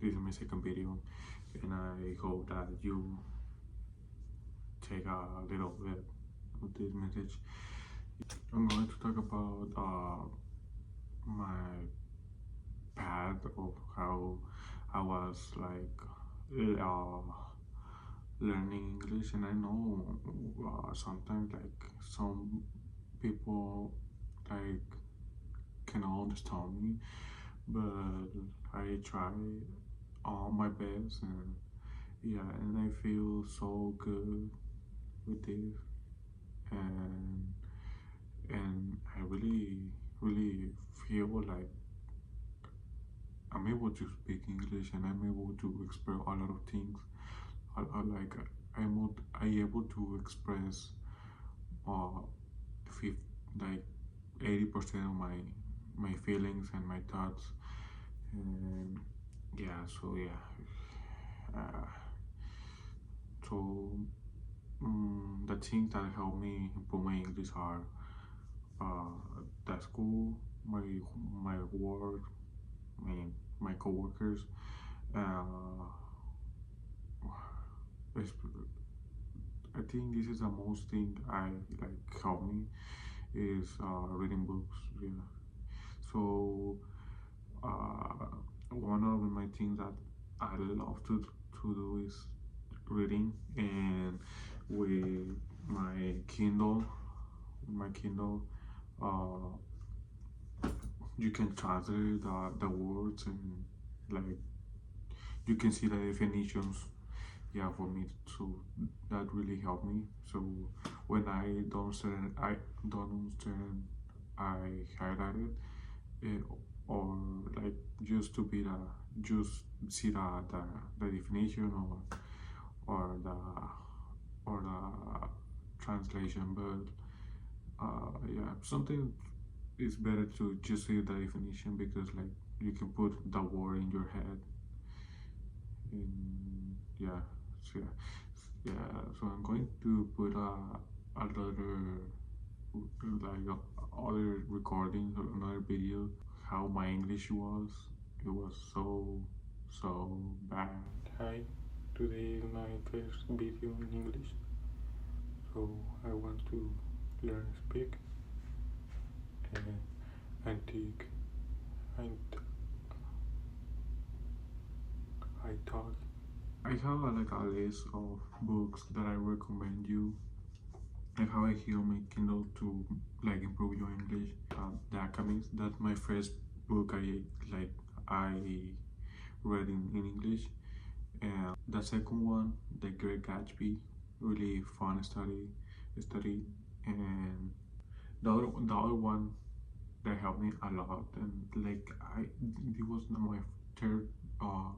This is my second video, and I hope that you take a little bit of this message. I'm going to talk about my path of how I was uh, learning English, and I know sometimes some people like cannot understand me, but I try all my best, and yeah, and I feel so good with this, and I really feel like I'm able to speak English, and I'm able to express a lot of things. Like I able to express uh, fif- like 80% of my feelings and my thoughts, and yeah, uh, so the things that help me improve my English are uh, the school, my work, my my coworkers. Uh, I think this is the most thing I like help me is reading books. Yeah. So uh, one of my things that I love to do is reading, and with my Kindle, my Kindle, uh, you can translate the words, and like you can see the definitions. Yeah, for me, so that really helped me. So when I don't understand, I highlight it, or like just to be the just see the definition, or the or the translation. But yeah, something is better to just see the definition, because like you can put the word in your head, and yeah, so so I'm going to put another other recording or another video how my English was. It was so bad. Hi, today is my first video in English, so I want to learn to speak, and think, and I talk. I have like a list of books that I recommend you, like how I heal my Kindle to like improve your English. The Alchemist, that's my first book I read in English. And the second one, The Great Gatsby, really fun study. And the other one that helped me a lot, and like it was my third uh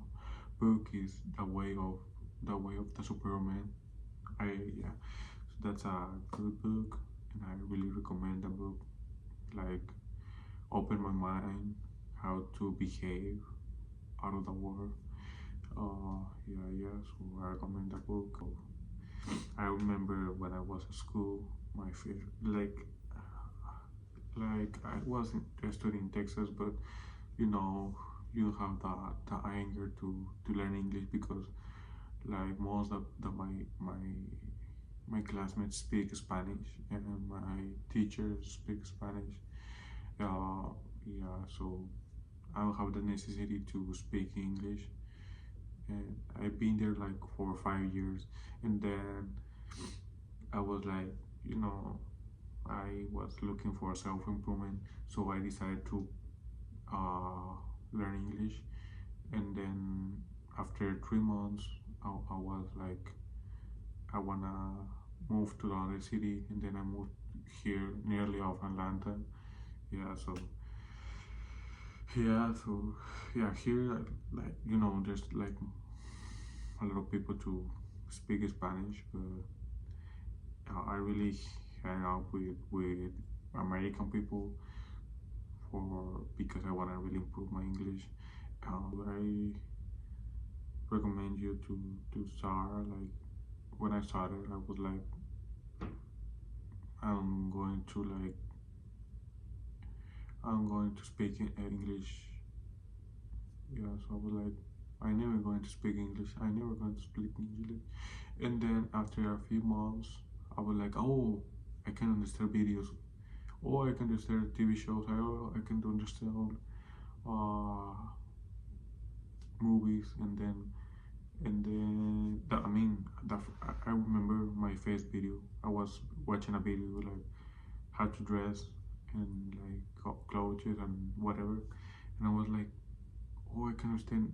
book, is the way of the Superman. I Yeah, so that's a good book, and I really recommend the book. Like, open my mind how to behave out of the world. Yeah. So I recommend the book. I remember when I was at school, my favorite, like I wasn't studying in Texas, but you know, you have the anger to learn English, because like most of my classmates speak Spanish, and my teachers speak Spanish. Yeah, so I don't have the necessity to speak English, and I've been there like for 5 years, and then I was like, you know, I was looking for self improvement, so I decided to uh, learn English, and then after 3 months, I was like, I wanna move to another city, and then I moved here nearly of Atlanta. Yeah, so yeah, here, like, there's like a lot of people to speak Spanish, but I really hang out with American people, because I wanna really improve my English. I recommend you to start. Like, when I started, I was like, I'm going to like I'm going to speak in English. Yeah, so I was like, I never going to speak English. I never going to speak English. And then after a few months, I was like, oh, I can understand videos. Oh, I can understand TV shows. I can understand uh, movies. I mean, I remember my first video. I was watching a video like how to dress and like clothes and whatever, and I was like, oh, I can understand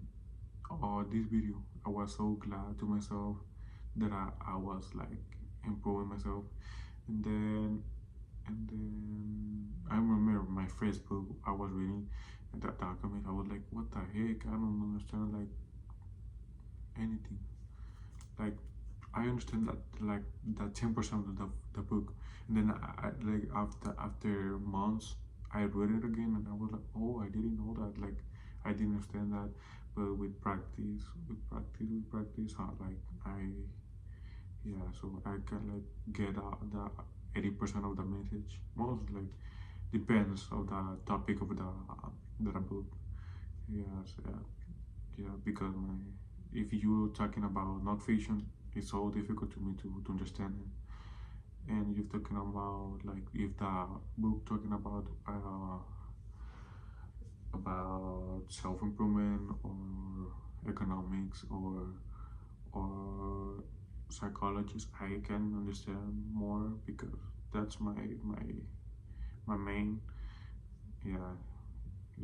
this video. I was so glad to myself that I was like improving myself, and then I remember my first book I was reading and that document. I was like, what the heck? I don't understand like anything. Like I understand that like that 10% of the book, and then like after months I read it again and I was like, oh, I didn't know that. Like I didn't understand that, but with practice, like I yeah, so I can like get the 80% of the message. Most like depends of the topic of the book. Yes, yeah, because if you're talking about not fiction, it's so difficult to me to understand it. And you're talking about like if the book talking about self improvement or economics or psychologist, I can understand more because that's my main yeah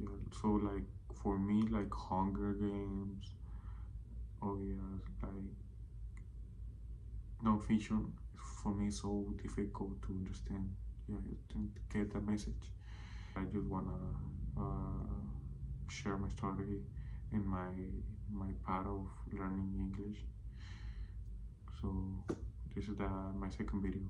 yeah. So like for me like Hunger Games, oh yeah, like non-fiction for me is so difficult to understand. Yeah, to get the message. I just wanna share my story in my part of learning English. So this is my second video.